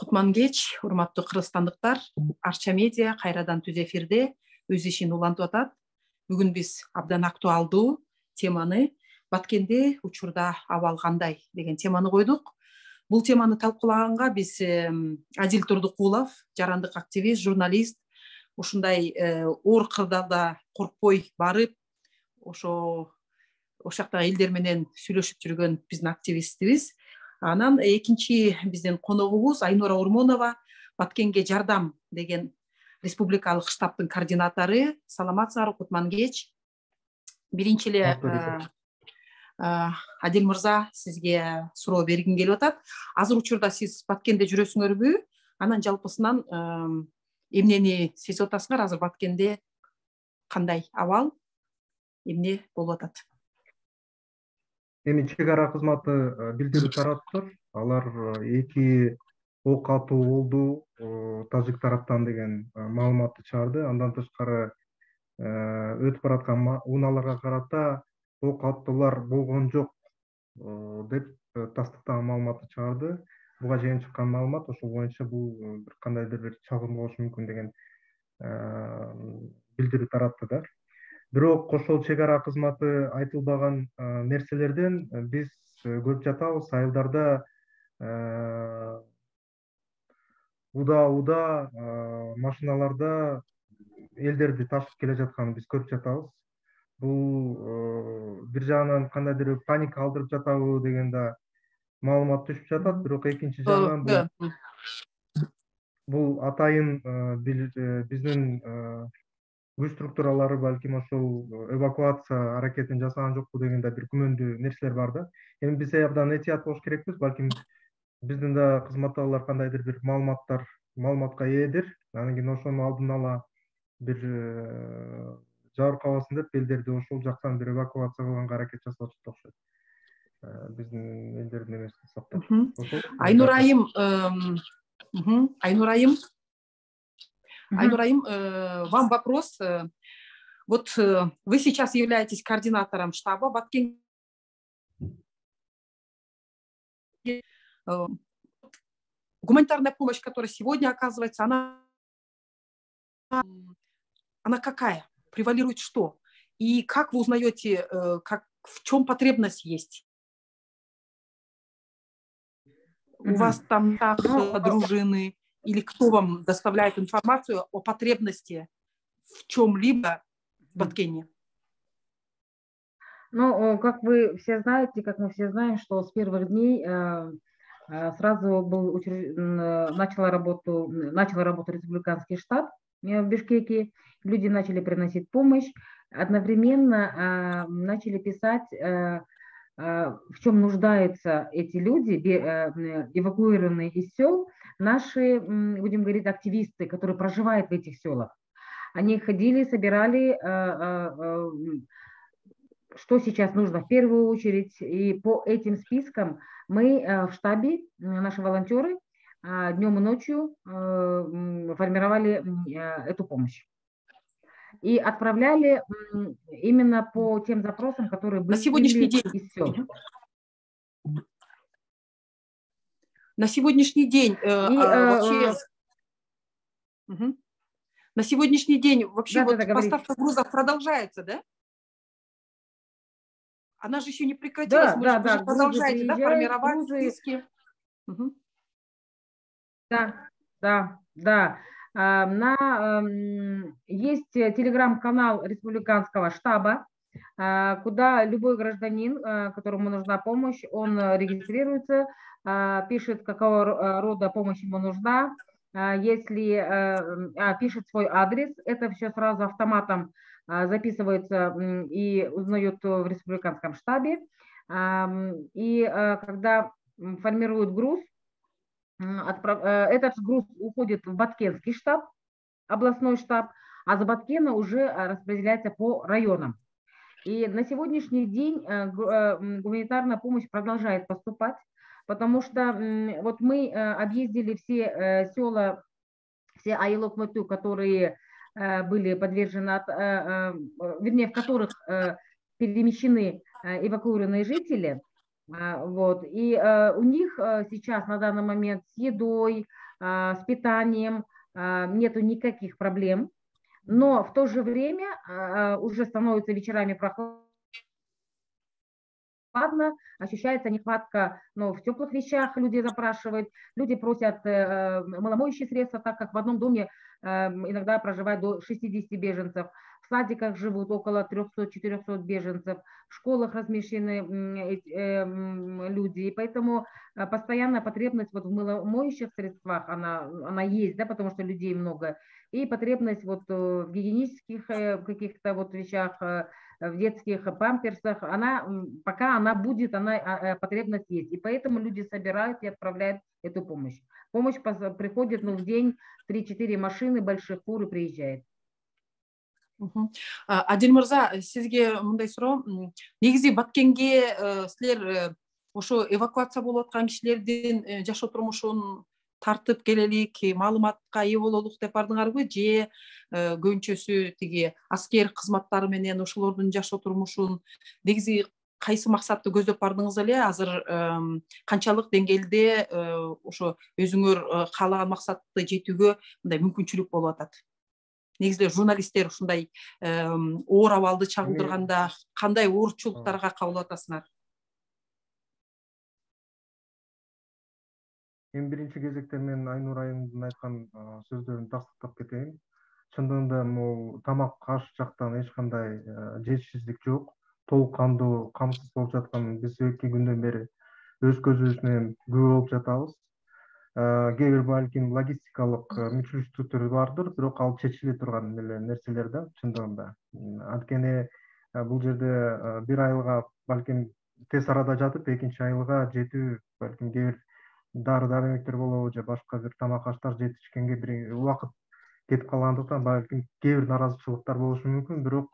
Кутман кеч, урматтуу кыргызстандыктар, Арча медиа кайрадан түз эфирде өз ишин улантып атат. Бүгүн биз абдан актуалдуу теманы Баткенде учурда абал кандай деген теманы койдук. Бул теманы талкуулаганга биз Адил Турдукулов, жарандык активист, журналист, ушундай оор кырдаалда коркпой барып, ошо жактагы элдер менен сүйлөшүп жүргөн биздин активистибиз. Анан экинчи биздин коногубуз Айнура Ормонова, Баткенге жардам деген республикалык штабтын координатору. Саламатсыздарбы, Кутман кеч. Биринчи эле Адил мырза, сизге суроо бергим келип атат. Азыр учурда сиз Баткенде жүрөсүңөрбү? Анан жалпысынан эмнени сезип атасыңар? Азыр Баткенде кандай абал, эмне болуп атат? Эми чек ара кызматы билдирүү тараптыр. Алар эки ок атуу болду тажик тараптан деген маалыматты чыгарды. Андан тышкары өтүп бараткан унааларга карата ок аттуулар болгон жок деп тастыктаган маалыматты чыгарды. Буга чейин чыккан маалымат ошол боюнча бул бир кандайдыр бир чагым болушу мүмкүн деген билдирүү таратты да. Бирок ошол чек ара кызматы айтылбаган нерселерден биз көрүп жатабыз. Айылдарда уда машиналарда элдерди ташып келе жатканын биз көрүп жатабыз. Бул бир жагынан кандайдыр бир паника калтырып жатабы деген да маалымат түшүп жатат. Бирок экинчи жагынан бул атайын биздин күч структуралары балким ошол эвакуация аракетин жасаган жокпу деген да бир күмөндүү нерселер бар да. Эми биз абдан этият болуш керекпиз. Балким биздин да кызматтагылар кандайдыр бир маалыматка ээдир. Анан кийин ошону алдын ала бир жабыркабасын деп элдерди ошол жактан бир эвакуация кылганга аракет жасап атышат окшойт. Биздин элдердин эмесин сактап. Айнурайым, Айнурайым, вам вопрос. Вот вы сейчас являетесь координатором штаба Баткен. Гуманитарная помощь, которая сегодня оказывается, она какая? Превалирует что? И как вы узнаете, в чем потребность есть? У вас там дружины или кто вам доставляет информацию о потребности в чем-либо в Баткене? Ну, как вы все знаете, как мы все знаем, что с первых дней сразу начал работу республиканский штаб в Бишкеке. Люди начали приносить помощь. Одновременно начали писать, в чем нуждаются эти люди, эвакуированные из сел, наши, будем говорить, активисты, которые проживают в этих селах. Они ходили, собирали, что сейчас нужно в первую очередь, и по этим спискам мы в штабе, наши волонтеры, днем и ночью формировали эту помощь. И отправляли именно по тем запросам, которые были на сегодняшний день. Из сел. На сегодняшний день вообще... На сегодняшний день вообще поставка грузов продолжается, да? Она же еще не прекратилась, вы же продолжаете, да, формировать списки. Да. Есть телеграм-канал республиканского штаба, куда любой гражданин, которому нужна помощь, он регистрируется, пишет, какого рода помощь ему нужна, если пишет свой адрес, это все сразу автоматом записывается и узнают в республиканском штабе. И когда формируют груз, этот груз уходит в Баткенский штаб, областной штаб, а за Баткена уже распределяется по районам. И на сегодняшний день гуманитарная помощь продолжает поступать, потому что вот мы объездили все села, все айыл-өкмөтү, которые были подвержены, вернее, в которых перемещены эвакуированные жители. Вот. И у них сейчас на данный момент с едой, с питанием, нету никаких проблем. Но в то же время уже становится вечерами прохладно, ощущается нехватка, ну, в теплых вещах люди запрашивают, люди просят мыломоющие средства, так как в одном доме иногда проживает до 60 беженцев, в садиках живут около 300-400 беженцев, в школах размещены люди, и поэтому постоянная потребность вот в мыломоющих средствах, она есть, да, потому что людей много, и потребность вот в гигиенических каких-то вот вещах, в детских памперсах, пока она будет, потребность есть. И поэтому люди собирают и отправляют эту помощь. Помощь приходит, ну, в день 3-4 машины больших фур и приезжает. Адил мырза, сизге мындай суроо, негизи Баткенге силер ошо эвакуация болуп аткан кишилердин жашоо турмушун тартып келелик, маалыматка ээ бололук деп бардыңарбы, же көбүнчөсү тиги аскер кызматтары менен ошолордун жашоо турмушун негизи кайсы максатты көздөп бардыңыз эле? Азыр канчалык деңгээлде ошо өзүңөр каалаган максатты жетүүгө мындай мүмкүнчүлүк болуп атат? Негизи журналисттер ушундай оор абалды чагылдырганда кандай оорчулуктарга кабыл атасыңар? Эң биринчи кезекте мен Айнур айымдын айткан сөздөрүн тастыктап кетейин. Чындыгында могу тамак аш жактан эч кандай жетишсиздик жок. Толук кандуу камсыз болуп жатканын биз 2 күндөн бери өз көзүбүз менен күбө болуп жатабыз. Кээ бир балким логистикалык мүчүлүштүктөр бардыр, бирок ал чечиле турган нерселер да чындыгында. Анткени бул жерде бир айылга балким тез арада жатып, экинчи айылга жетүү балким кээ бир дары дармектер болобу же башка бир тамак аштар жетишкенге бир убакыт кетип калгандыктан балким кээ бир наразычылыктар болушу мүмкүн, бирок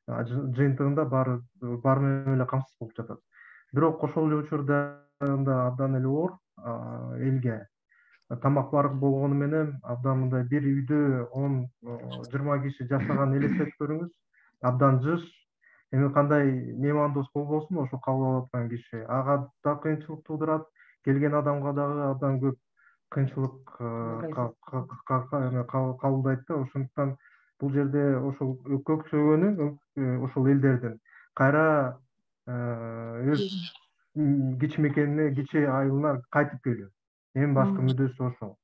жыйынтыгында баары менен эле камсыз болуп жатат. Бирок ошол эле учурда абдан эле оор элге тамак бар болгону менен абдан мындай бир үйдө 10-20 киши жашаган элестетип көрүңүз. Абдан жыш. Эми кандай меймандос болбосун, ошо кабыл алып аткан киши ага да кыйынчылык туудурат. Келген адамга дагы абдан көп кыйынчылык кабылдайт да. Ошондуктан бул жерде ошол көксөгөнү ошол элдердин кайра өз кичи мекенине, кичи айылына кайтып келүү. Эң башкы мүддөсү ошол.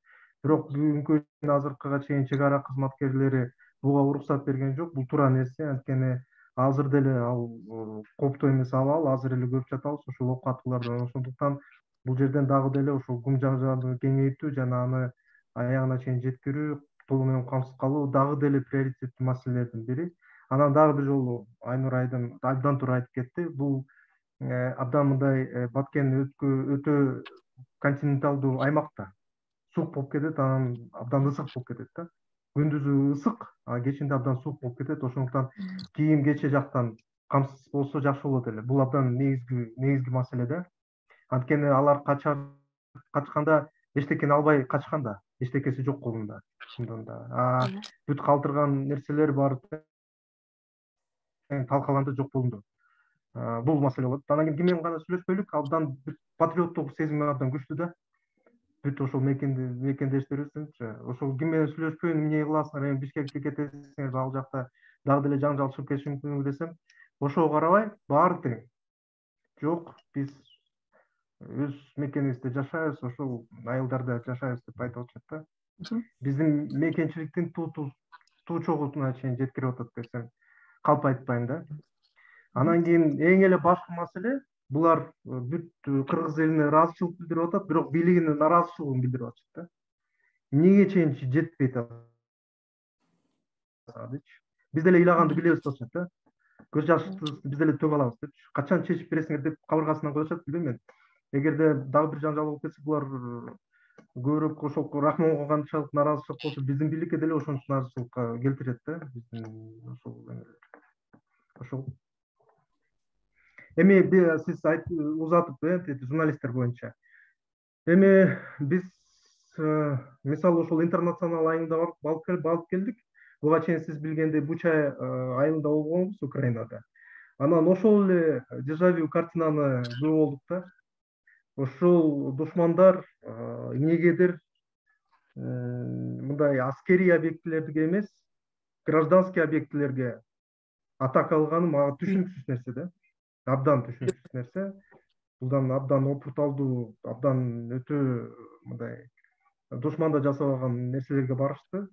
Бирок бүгүнкү азыркыга чейин чек ара кызматкерлери буга уруксат берген жок. Бул туура нерсе, анткени азыр деле ал коптоо эмес абал, азыр эле көрүп жатабыз ошол окуатуулардан. Ошондуктан бул жерден дагы деле ошол кум жаңжалды кеңейтүү жана аны аягына чейин жеткирүү, толук менен камсыз калуу дагы деле приоритеттүү маселелердин бири. Анан дагы бир жолу Айнур айдын абдан туура айтып кетти. Бул абдан мындай Баткен өтө континенталдуу аймакта суук болуп кетет, анан абдан ысык болуп кетет да. Күндүзү ысык, а кечинде абдан суук болуп кетет. Ошондуктан кийим кече жактан камсыз болсо жакшы болот эле. Бул абдан негизги маселе да. Анткени алар качканда эчтекени албай качкан да, эчтекеси жок колунда чындыгында. Бүт калтырган нерселер баары талкаланды, жок болду. Бул маселе болот. Анан кийин ким менен гана сүйлөшпөйлүк, абдан патриоттук сезим абдан күчтүү да. Бүт ошол мекендештерибиз, ошол ким менен сүйлөшпөйүн, эмне кыласыңар, эми Бишкекке кетесиңер, ал жакта дагы деле жаңжал чыгып кетиши мүмкүн десем, ошого карабай баары тең. Жок, биз өз мекенибизде жашайбыз, ошол айылдарда жашайбыз деп айтып атышат да. Биздин мекенчиликтин туу чогуна чейин жеткирип атат десем калп айтпайм да. Анан кийин эң эле башкы маселе, булар бүт кыргыз элине ыраазычылык билдирип атат, бирок бийлигине нараазычылыгын билдирип атышат да. Эмнеге чейин жетпейт атат? Биз деле ыйлаганды билебиз деп атышат да. Көз жашты биз деле төгүп алабыз деп. Качан чечип бересиңер деп кабыргасынан коюшат, билбейм мен. Эгерде дагы бир жаңжал болуп кетсе, булар көбүрөөк ошол рахмонго канчалык нараазычылык болсо, биздин бийликке деле ошончо нараазычылыкка келтирет да. Биздин ошол эми сиз узатып журналисттер боюнча. Эми биз мисалы ошол интернационал айылында барып келдик. Буга чейин сиз билгендей Буча айылында болгонбуз, Украинада. Анан ошол эле дежавю картинаны көрүп болдук да. Ошол душмандар эмнегедир мындай аскерий объектилерге эмес, гражданский объектилерге атака алганы мага түшүнүксүз нерсе да. Абдан түшүнүксүз нерсе. Булдан абдан опыт алду, абдан өтө мындай душманда жасабаган нерселерге барышты.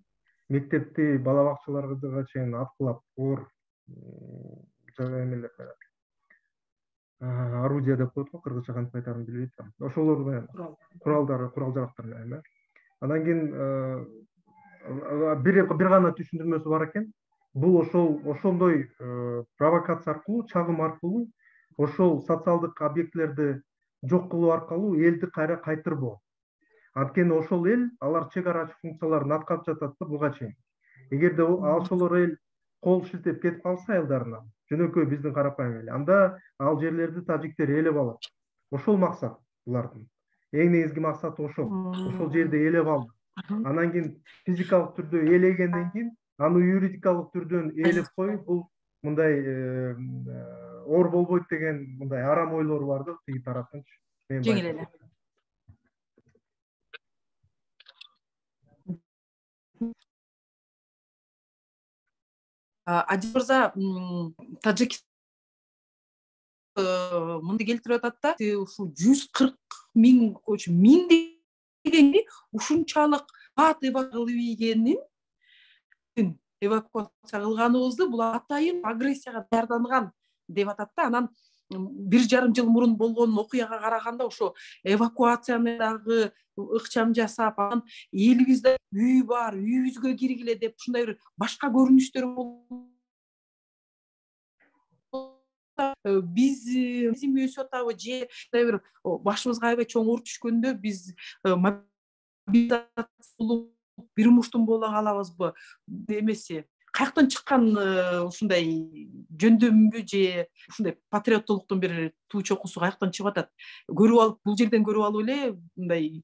Мектепти, бала бакчаларга чейин аткылап, оор эмелер орудия деп коет го, кыргызча кантип айтарын билбей атам. Ошолор менен куралдар, курал жарактар менен. Андан кийин бир гана түшүндүрмөсү бар экен. Бул ошондой провокация аркылуу, чагым аркылуу, ошол социалдык объектилерди жок кылуу аркылуу элди кайра кайтырбоо. Анткени ошол эл алар чек арачы функцияларын аткарып жатат да буга чейин. Эгерде ошолор эл кол шилтеп кетип калса айылдарына, жөнөкөй биздин карапайым эл, анда ал жерлерди тажиктер ээлеп алат. Ошол максат булардын. Эң негизги максаты ошол. Ошол жерди ээлеп алды. Анан кийин физикалык түрдө ээлегенден кийин аны юридикалык түрдөн ээлеп коюп, бул мындай оор болбойт деген мындай арам ойлор бар да тиги тараптанчы. Жеңил эле. Адил мырза, Тажикстан мындай келтирип атат да, ушул 140 миң дегенди ушунчалык бат эвакуация кылып ийгенин, эвакуация кылганыбызды бул атайын агрессияга даярданган деп атат да. Анан 1,5 жыл мурун болгон окуяга караганда ошо эвакуацияны дагы ыкчам жасап, анан элибизде үй бар, үйүбүзгө киргиле деп ушундай бир башка көрүнүштөр биз өсүп атабы же бир башыбызга аябай чоң оор түшкөндө биз бир муштун боло калабызбы эмеси, каяктан чыккан ушундай жөндөмбү же ушундай патриоттулуктун бир туу чокусу каяктан чыгып атат? Көрүп алып, бул жерден көрүп алып эле мындай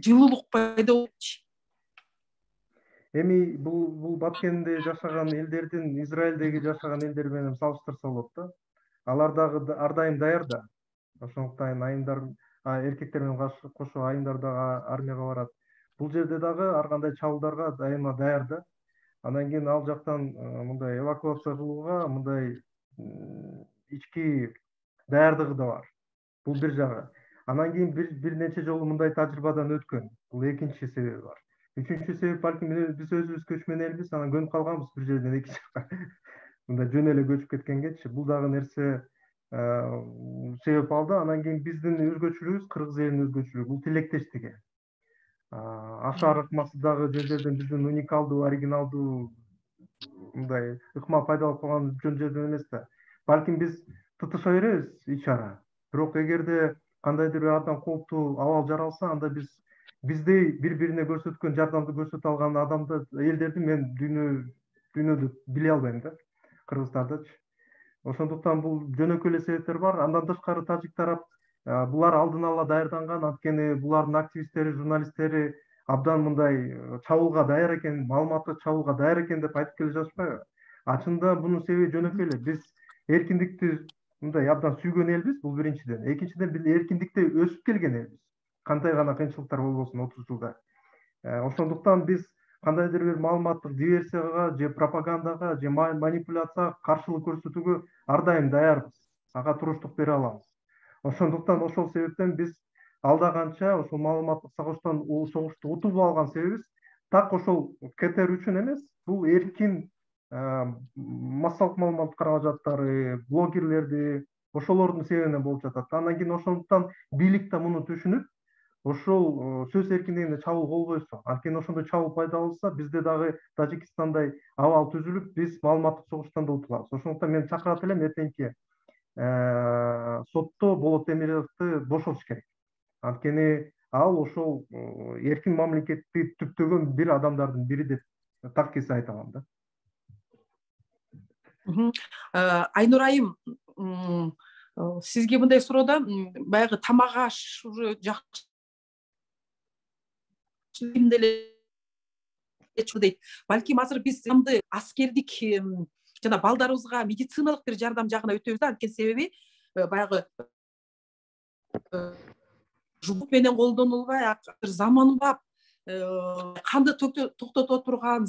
жылуулук пайда болчу. Эми бул Баткенде жашаган элдердин Израилдеги жашаган элдер менен салыштырса болот да. Алар дагы ар дайым даяр да. Ошондуктан айымдар, эркектер менен кошо айымдар дагы армияга барат. Бул жерде дагы ар кандай чабуулдарга дайыма даяр да. Андан кийин ал жактан мындай эвакуация кылууга мындай ички даярдыгы да бар. Бул бир жагы. Анан кийин бир нече жолу мындай тажрыйбадан өткөн. Бул экинчи себеби бар. Үчүнчү себеп балким биз өзүбүз көчмөн элбиз, анан көнүп калганбыз бир жерден экинчи жакка. Мындай жөн эле көчүп кеткенгечи, бул дагы нерсе себеп алды. Анан кийин биздин өзгөчөлүгүбүз, кыргыз элинин өзгөчөлүгү, бул тилектештиги. Ашар ыкмасы дагы жөн жерден биздин уникалдуу, оригиналдуу мындай ыкма пайда болуп калган жөн жерден эмес да. Балким биз тытыша беребиз ич ара. Бирок эгерде кандайдыр бир абдан кооптуу абал жаралса, анда биздей бири-бирине көрсөткөн жардамды көрсөтө алган адамды, элдерди мен дүйнөдө биле албайм да, кыргыздардычы. Ошондуктан бул жөнөкөй эле себептер бар. Андан тышкары тажик тарап булар алдын ала даярданган, анткени булардын активисттери, журналисттери абдан мындай чабуулга даяр экен, маалыматтык чабуулга даяр экен деп айтып келе жатышпайбы? Чынында бунун себеби жөнөкөй эле. Биз эркиндикти мындай абдан сүйгөн элбиз, бул биринчиден. Экинчиден биз эркиндикте өсүп келген элбиз. Кандай гана кыйынчылыктар болбосун 30 жылда. Ошондуктан биз кандайдыр бир маалыматтык диверсияга же пропагандага же манипуляцияга каршылык көрсөтүүгө ар дайым даярбыз. Ага туруштук бере алабыз. Ошондуктан ошол себептен биз алда канча ошол маалыматтык согушту утуп алган себебибиз так ошол КТР үчүн эмес, бул эркин массалык маалымат каражаттары, блогерлерди, ошолордун себебинен болуп жатат. Андан кийин ошондуктан бийлик да муну түшүнүп, ошол сөз эркиндигине чабуул болбойсо, анткени ошондой чабуул пайда болсо, бизде дагы Тажикстандай абал түзүлүп, биз маалыматтык согуштан да утулабыз. Ошондуктан мен чакырат элем эртеңки сотто Болот Демировду бошотуш керек. Анткени ал ошол эркин мамлекетти түптөгөн бир адамдардын бири деп так кесе айта алам да. Айнур айым, сизге мындай суроо, баягы тамак аш уже жакшы дейт. Балким азыр биз аскердик жана балдарыбызга медициналык бир жардам жагына өтөбүз да, анткени себеби баягы жубут менен колдонулбай, заманбап канды токтото турган,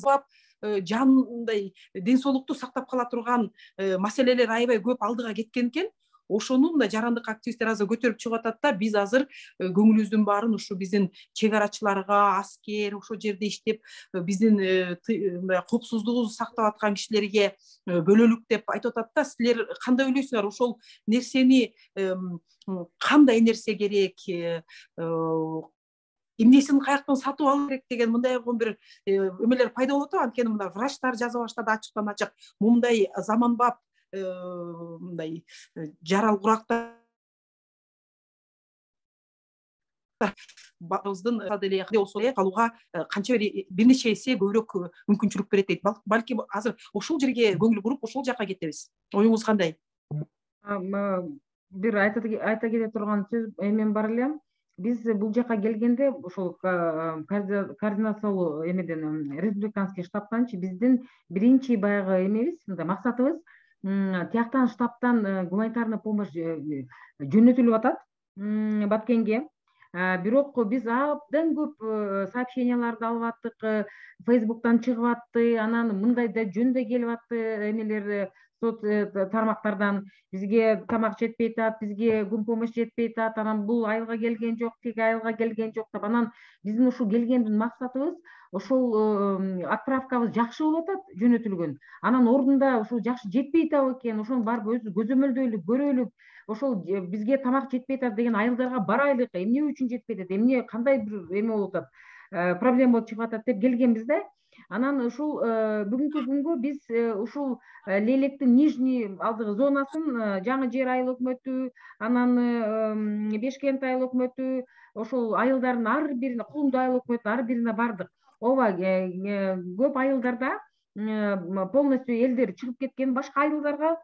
жандай ден соолукту сактап кала турган маселелер аябай көп алдыга кеткен экен. Ошону мындай жарандык активисттер азыр көтөрүп чыгып атат да, биз азыр көңүлүбүздүн баарын ушу биздин чек арачыларга, аскер, ошол жерде иштеп биздин мындай коопсуздугубузду сактап аткан кишилерге бөлөлүк деп айтып атат да. Силер кандай ойлойсуңар? Ошол нерсени кандай нерсе керек, эмнесин каяктан сатып алуу керек деген мындай бир эмелер пайда болуп атат. Анткени мына врачтар жаза баштады ачыктан ачык. Мындай заманбап мындай жарал курактар баарыбыздын калууга канча бир нече эсе көбүрөөк мүмкүнчүлүк берет дейт. Балки азыр ошол жерге көңүл буруп, ошол жака кетебиз. Оюңуз кандай? Бир айта кете турган сөз эмен бар эле. Биз бул жака келгенде ошол координациялуу эмеден республиканский штабтанчы биздин биринчи баягы эмебиз, мындай максатыбыз тияктан штабтан гуманитарный помощь жөнөтүлүп атат Баткенге. Бирок биз абдан көп сообщенияларды алып аттык, Facebooktан чыгып атты, анан мындай да жөндөй келип атты эмелер, соц тармактардан бизге тамак жетпей атат, бизге күн помощь жетпей атат, анан бул айылга келген жок, тиги айылга келген жок деп. Анан биздин ушул келгендин максатыбыз ошол отправкабыз жакшы болуп атат, жөнөтүлгөн. Анан ордунда ушул жакшы жетпей атабы экен, ошону барып өзүбүз көзөмөлдөйлүк, көрөлүк. Ошол бизге тамак жетпей атат деген айылдарга барайлык, эмне үчүн жетпей атат, эмне кандай бир эме болуп атат, проблема болуп чыгып атат деп келгенбиз да. Анан ушул бүгүнкү күнгө биз ушул Лейлектин нижний алдыгы зонасын жаңы жер айыл өкмөтү, анан Бешкент айыл өкмөтү, ошол айылдардын ар бирине, Кулунду айыл өкмөтү ар бирине бардык. Ооба, көп айылдарда полностью элдер чыгып кеткен, башка айылдарга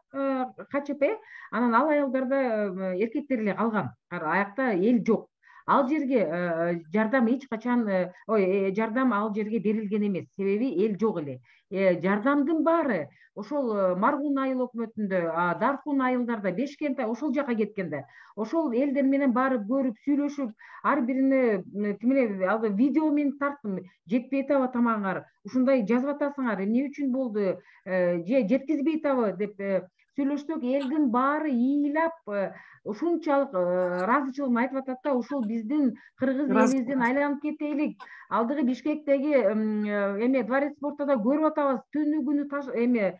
качып, анан ал айылдарда эркектер эле калган. Аякта эл жок. Ал жерге жардам эч качан, жардам ал жерге берилген эмес. Себеби эл жок эле. Жардамдын баары ошол Маргун айыл өкмөтүндө, Даркун айылдарда, Бешкент ошол жака кеткенде. Ошол элдер менен барып көрүп, сүйлөшүп, ар бирине ал видео менен тарттым. Жетпей атабы тамагыңар, ушундай жазып атасыңар, эмне үчүн болду, же жеткизбей атабы деп сүйлөшсөк, элдин баары ыйлап ушунчалык ыраазычылыгын айтып атат да. Ушул биздин кыргыз элибизден айланып кетейлик. Алдыгы Бишкектеги эме Дворец спорта да көрүп атабыз, түнү күнү эме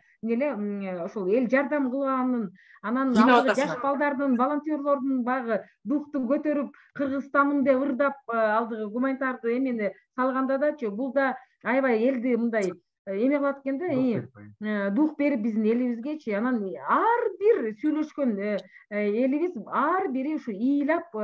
ошол эл жардам кылганын, анан жаш балдардын, волонтерлордун багы духту көтөрүп, Кыргызстанмын деп ырдап алдыгы гуманитарды эмени салганда дачы, бул да аябай элди мындай эме кылат экен да, дух берип биздин элибизгечи. Анан ар бир сүйлөшкөн элибиз ар бири ушу ыйлап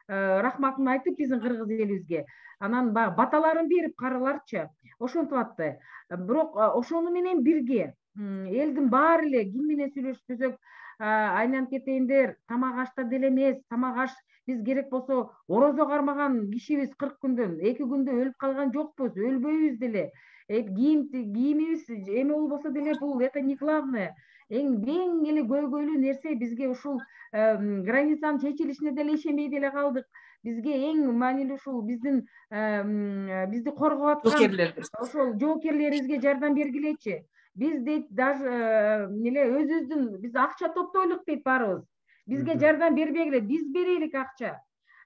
рахматын айтып биздин кыргыз элибизге, анан баягы баталарын берип караларчы ошентип атты. Бирок ошону менен бирге элдин баары эле ким менен сүйлөшсөк айланып кетейиндер, тамак ашта деле эмес, тамак аш биз керек болсо орозо кармаган кишибиз 40 күндөн, 2 күндө өлүп калган жокпуз, өлбөйбүз деле. Кийимибиз эме болбосо деле бул это не главное. Эң эле көйгөйлүү нерсе бизге ушул границанын чечилишине деле ишенбей деле калдык. Бизге эң маанилүү ушул биздин бизди коргоп аткан ошол жоокерлерибизге жардам бергилечи. Биз дейт даже өзүбүздүн биз акча топтойлук дейт баарыбыз. Бизге жардам бербегиле, биз берейлик акча.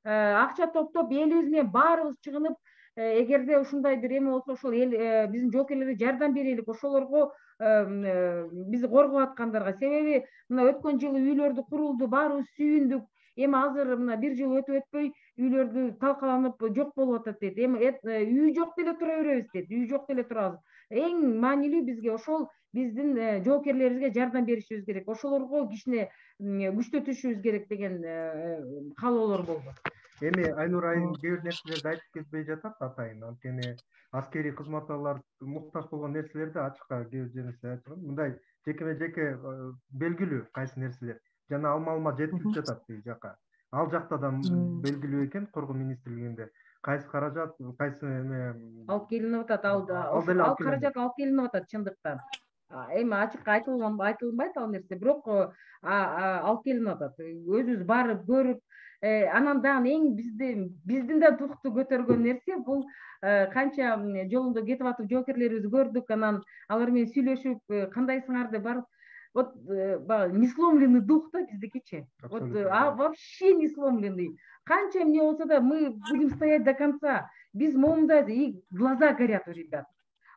Акча топтоп элибиз менен баарыбыз чыгынып, эгерде ушундай бир эме болсо ошол эл биздин жоокерлерге жардам берейлик, ошолорго бизди коргоп аткандарга. Себеби мына өткөн жылы үйлөрдү курулду, баарыбыз сүйүндүк. Эми азыр мына бир жыл өтпөй үйлөрдү талкаланып жок болуп атат дейт. Эми үй жок деле тура беребиз дейт. Үй жок деле турабыз. Эң маанилүү бизге ошол биздин жоокерлерибизге жардам беришибиз керек. Ошолорго кичине күчтөтүшүбүз керек деген каалоолор болду. Эми Айнур айым кээ бир нерселерди айтып кетпей жатат атайын. Анткени аскерий кызматтагылар муктаж болгон нерселерди ачыкка кээ бир жерде айтылган. Мындай жекеме-жеке белгилүү кайсы нерселер жана алма жетип жатат бул жака. Ал жакта да белгилүү экен, коргоо министрлигинде кайсы каражат, кайсы эме алып келинип атат. Ал каражат алып келинип атат чындыкта. Эми ачык айтылбайт ал нерсе, бирок алып келинип атат. Өзүбүз барып көрүп, анан дагы эң биздин да духту көтөргөн нерсе бул канча жолунда кетип атып жоокерлерибизди көрдүк, анан алар менен сүйлөшүп, кандайсыңар деп барып, вот несломленный дух да биздикичи. Вот вообще несломленный. Канча эмне болсо да мы будем стоять до конца. Биз момундайбыз, и глаза горят у ребят.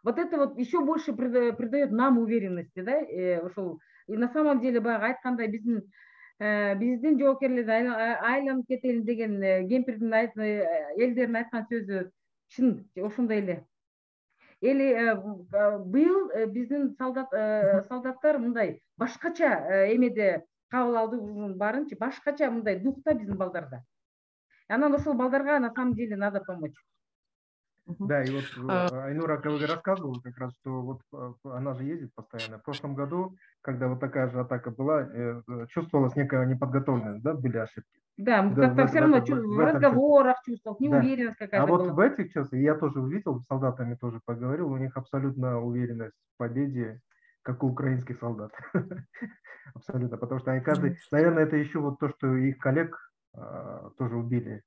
Вот это вот еще больше придает нам уверенности, да, ошол. И на самом деле баягы айткандай биздин жоокерлерди айланып кетели деген кемпирдин элдердин айткан сөзү чын ошондой эле. Эли быйыл биздин солдаттар мындай башкача эмеде кабыл алды, барынча башкача мындай духта биздин балдарда. Анан ошол балдарга на самом деле надо помочь. Да, и вот Айнура коллега рассказывала как раз, что вот она же ездит постоянно. В прошлом году, когда вот такая же атака была, чувствовалась некая неподготовленность, да, были ошибки. Да, как-то все равно в разговорах чувствовал, неуверенность какая-то была. А вот в этих часах, я тоже увидел, с солдатами тоже поговорил, у них абсолютно уверенность в победе, как у украинских солдат. Абсолютно, потому что они каждый, наверное, это еще вот то, что их коллег тоже убили.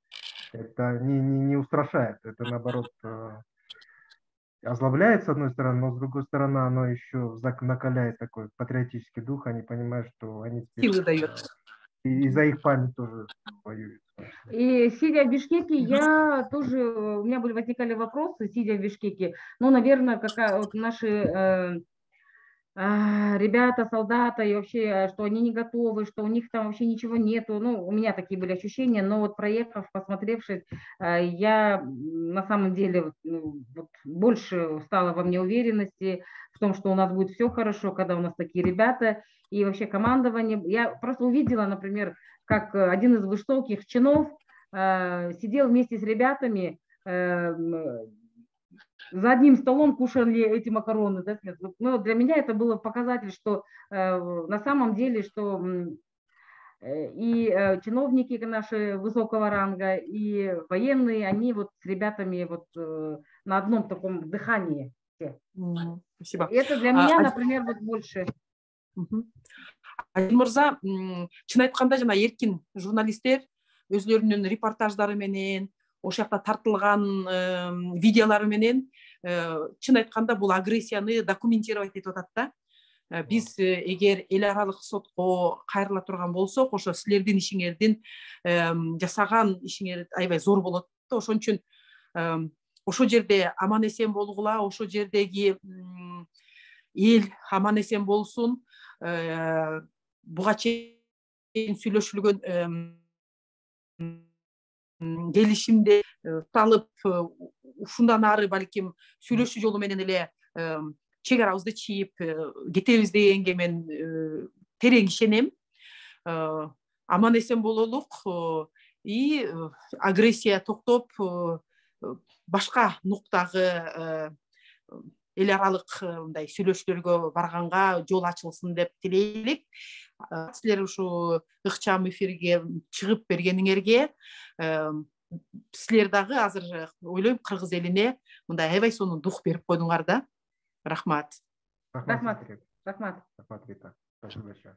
Это не устрашает, это наоборот озлобляет с одной стороны, но с другой стороны оно еще накаляет такой патриотический дух, они понимают, что они силы дает. И за их память тоже воюют. И сидя в Бишкеке, я тоже, у меня возникали вопросы, сидя в Бишкеке, ну, наверное, вот наши ребята, солдаты, и вообще, что они не готовы, что у них там вообще ничего нету. Ну, у меня такие были ощущения, но вот проехав, посмотревшись, я на самом деле вот больше стала во мне уверенности в том, что у нас будет все хорошо, когда у нас такие ребята, и вообще командование. Я просто увидела, например, как один из высоких чинов сидел вместе с ребятами, за одним столом кушали эти макароны. Да? Но для меня это было показатель, что на самом деле, что и чиновники наши высокого ранга, и военные, они вот с ребятами вот на одном таком дыхании. Спасибо. И это для меня, например, вот больше. Адил мырза, чын айтканда жана эркин журналисттер өзлөрүнүн репортаждары менен, ошол жакта тартылган видеолору менен чын айтканда бул агрессияны документировать этип атат да. Биз эгер эл аралык сотко кайрыла турган болсок, ошо силердин ишиңердин жасаган ишиңер аябай зор болот да. Ошон үчүн ошол жерде аман эсен болгула, ошол жердеги эл аман эсен болсун. Буга чейин сүйлөшүлгөн келишимде талып, ушундан ары балким сүйлөшүү жолу менен эле чек арабызды чийип кетебиз дегенге мен терең ишенем. Аман эсен бололук и агрессия токтоп башка нуктагы эл аралык мындай сүйлөшүүлөргө барганга жол ачылсын деп тилейлик. Силер ушу ыкчам эфирге чыгып бергениңерге, силер дагы азыр ойлойм кыргыз элине мындай аябай сонун дух берип койдуңар да. Рахмат. Рахмат. Спасибо большое.